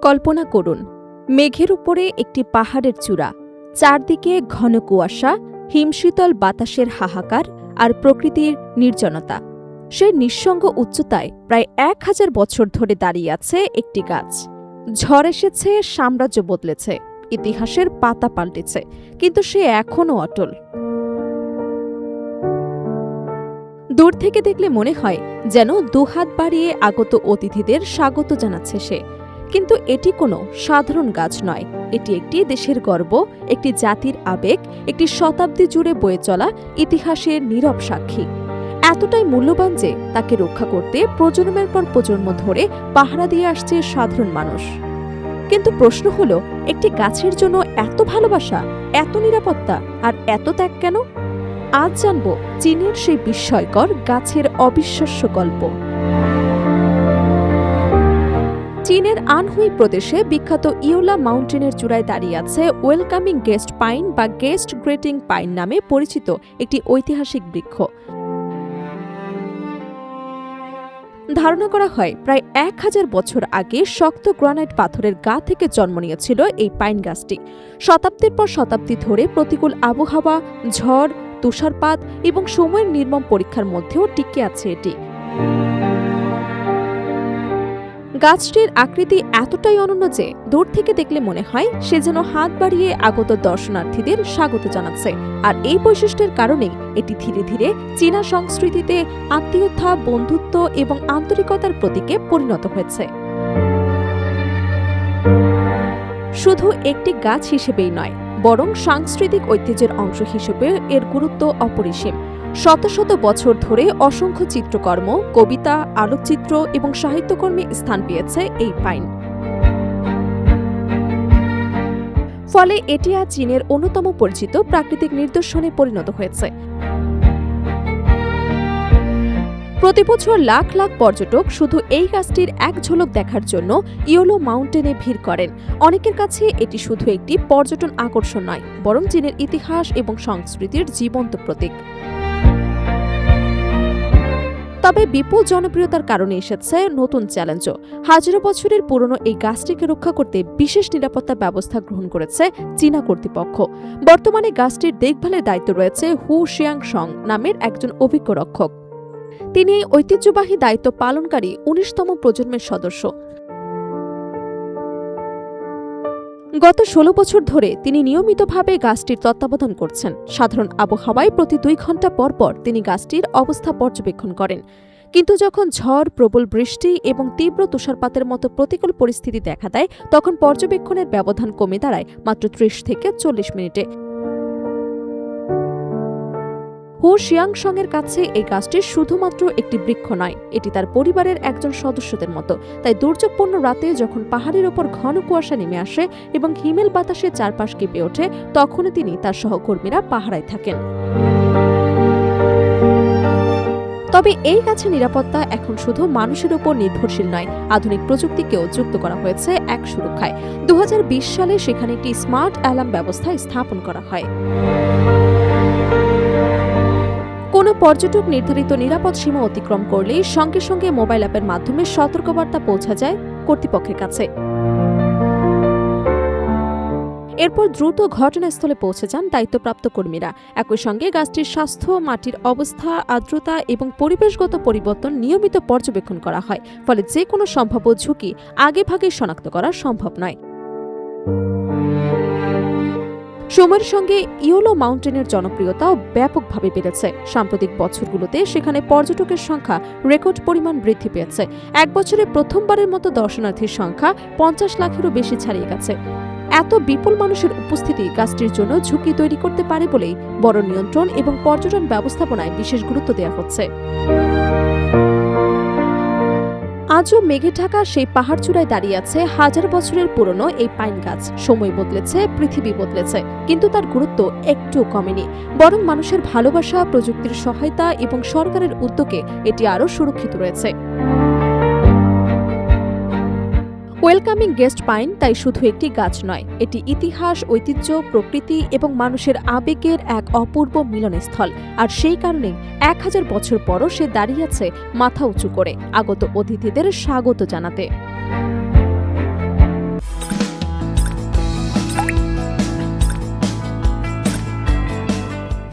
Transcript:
কল্পনা করুন, মেঘের উপরে একটি পাহাড়ের চূড়া, চারদিকে ঘন কুয়াশা, হিমশীতল বাতাসের হাহাকার আর প্রকৃতির নির্জনতা। সেই নিঃসঙ্গ উচ্চতায় প্রায় 1000 বছর ধরে দাঁড়িয়ে আছে একটি গাছ। ঝড় এসেছে, সাম্রাজ্য বদলেছে, ইতিহাসের পাতা পাল্টেছে, কিন্তু সে এখনও অটল। দূর থেকে দেখলে মনে হয় যেন দুহাত বাড়িয়ে আগত অতিথিদের স্বাগত জানাচ্ছে সে। কিন্তু এটি কোনো সাধারণ গাছ নয়, এটি একটি দেশের গর্ব, একটি জাতির আবেগ, একটি শতাব্দী জুড়ে বয়ে চলা ইতিহাসের নীরব সাক্ষী। এতটাই মূল্যবান যে তাকে রক্ষা করতে প্রজন্মের পর প্রজন্ম ধরে পাহারা দিয়ে আসছে সাধারণ মানুষ। কিন্তু প্রশ্ন হলো, একটি গাছের জন্য এত ভালোবাসা, এত নিরাপত্তা আর এত ত্যাগ কেন? আজ জানব চীনের সেই বিস্ময়কর গাছের অবিশ্বাস্য গল্প। চীনের আনহুই প্রদেশে বিখ্যাত ইয়োলা মাউন্টেনের চূড়ায় দাঁড়িয়ে আছে ওয়েলকামিং গেস্ট পাইন বা গেস্ট গ্রেটিং পাইন নামে পরিচিত একটি ঐতিহাসিক বৃক্ষ। ধারণা করা হয় প্রায় 1000 বছর আগে শক্ত গ্রানাইট পাথরের গা থেকে জন্ম নিয়েছিল এই পাইন গাছটি। শতাব্দীর পর শতাব্দী ধরে প্রতিকূল আবহাওয়া, ঝড়, তুষারপাত এবং সময়ের নির্মম পরীক্ষার মধ্যেও টিকে আছে এটি। গাছটির আকৃতি এতটাই অনন্য যে দূর থেকে দেখলে মনে হয় সে যেন হাত বাড়িয়ে আগত দর্শনার্থীদের স্বাগত জানাচ্ছে। আর এই বৈশিষ্ট্যের কারণেই এটি ধীরে ধীরে চীনা সংস্কৃতিতে আত্মীয়তা, বন্ধুত্ব এবং আন্তরিকতার প্রতীকে পরিণত হয়েছে। শুধু একটি গাছ হিসেবেই নয়, বরং সাংস্কৃতিক ঐতিহ্যের অংশ হিসেবে এর গুরুত্ব অপরিসীম। শত শত বছর ধরে অসংখ্য চিত্রকর্ম, কবিতা, আলোকচিত্র এবং সাহিত্যকর্মে স্থান পেয়েছে এই পাইন। ফলে এটি আজ চীনের অন্যতম পরিচিত প্রাকৃতিক নিদর্শনে পরিণত হয়েছে। প্রতি বছর লাখ লাখ পর্যটক শুধু এই গাছটির এক ঝলক দেখার জন্য ইয়োলো মাউন্টেনে ভিড় করেন। অনেকের কাছে এটি শুধু একটি পর্যটন আকর্ষণ নয়, বরং চীনের ইতিহাস এবং সংস্কৃতির জীবন্ত প্রতীক। তবে বিপুল জনপ্রিয়তার কারণে এসেছে নতুন চ্যালেঞ্জও। হাজারো বছরের পুরনো এই গাছটিকে রক্ষা করতে বিশেষ নিরাপত্তা ব্যবস্থা গ্রহণ করেছে চীনা কর্তৃপক্ষ। বর্তমানে গাছটির দেখভালের দায়িত্ব রয়েছে হু শিয়াংসং নামের একজন অভিজ্ঞ রক্ষক। তিনি এই ঐতিহ্যবাহী দায়িত্ব পালনকারী 19তম প্রজন্মের সদস্য। গত 16 বছর ধরে তিনি নিয়মিতভাবে গাছটির তত্ত্বাবধান করছেন। সাধারণ আবহাওয়ায় প্রতি 2 ঘণ্টা পর পর তিনি গাছটির অবস্থা পর্যবেক্ষণ করেন। কিন্তু যখন ঝড়, প্রবল বৃষ্টি এবং তীব্র তুষারপাতের মতো প্রতিকূল পরিস্থিতি দেখা দেয়, তখন পর্যবেক্ষণের ব্যবধান কমে দাঁড়ায় মাত্র 30 থেকে 40 মিনিটে। হু শিয়াংসংয়ের কাছে এই গাছটি শুধুমাত্র একটি বৃক্ষ নয়, এটি তার পরিবারের একজন সদস্যদের মতো। তাই দুর্যোগপূর্ণ রাতে যখন পাহাড়ের ওপর ঘন কুয়াশা নেমে আসে এবং হিমেল বাতাসে চারপাশ কেঁপে ওঠে, তখনই তিনি তার সহকর্মীরা পাহারায় থাকেন। তবে এই গাছের নিরাপত্তা এখন শুধু মানুষের উপর নির্ভরশীল নয়, আধুনিক প্রযুক্তিকেও যুক্ত করা হয়েছে এক সুরক্ষায়। 2020 সালে সেখানে একটি স্মার্ট অ্যালার্ম ব্যবস্থা স্থাপন করা হয়। কোনো পর্যটক নির্ধারিত নিরাপদ সীমা অতিক্রম করলেই সঙ্গে সঙ্গে মোবাইল অ্যাপের মাধ্যমে সতর্কবার্তা পৌঁছা যায় কর্তৃপক্ষের কাছে। এরপর দ্রুত ঘটনাস্থলে পৌঁছে যান দায়িত্বপ্রাপ্ত কর্মীরা। একই সঙ্গে গাছটির স্বাস্থ্য, মাটির অবস্থা, আর্দ্রতা এবং পরিবেশগত পরিবর্তন নিয়মিত পর্যবেক্ষণ করা হয়। ফলে যে কোনো সম্ভাব্য ঝুঁকি আগেভাগে শনাক্ত করা সম্ভব নয়। সময়ের সঙ্গে ইয়োলো মাউন্টেনের জনপ্রিয়তাও ব্যাপকভাবে বেড়েছে। সাম্প্রতিক বছরগুলোতে সেখানে পর্যটকের সংখ্যা রেকর্ড পরিমাণ বৃদ্ধি পেয়েছে। এক বছরে প্রথমবারের মতো দর্শনার্থীর সংখ্যা 50 লাখেরও বেশি ছাড়িয়ে গেছে। এত বিপুল মানুষের উপস্থিতি গাছটির জন্য ঝুঁকি তৈরি করতে পারে বলেই বড় নিয়ন্ত্রণ এবং পর্যটন ব্যবস্থাপনায় বিশেষ গুরুত্ব দেওয়া হচ্ছে। আজও মেঘে ঢাকা সেই পাহাড় চূড়ায় দাঁড়িয়ে আছে হাজার বছরের পুরনো এই পাইন গাছ। সময় বদলেছে, পৃথিবী বদলেছে, কিন্তু তার গুরুত্ব একটুও কমেনি। বরং মানুষের ভালোবাসা, প্রযুক্তির সহায়তা এবং সরকারের উদ্যোগে এটি আরও সুরক্ষিত রয়েছে। ওয়েলকামিং গেস্ট পাইন তাই শুধু একটি গাছ নয়, এটি ইতিহাস, ঐতিহ্য, প্রকৃতি এবং মানুষের আবেগের এক অপূর্ব মিলনস্থল। আর সেই কারণেই 1000 বছর পরও সে দাঁড়িয়ে আছে মাথা উঁচু করে, আগত অতিথিদের স্বাগত জানাতে।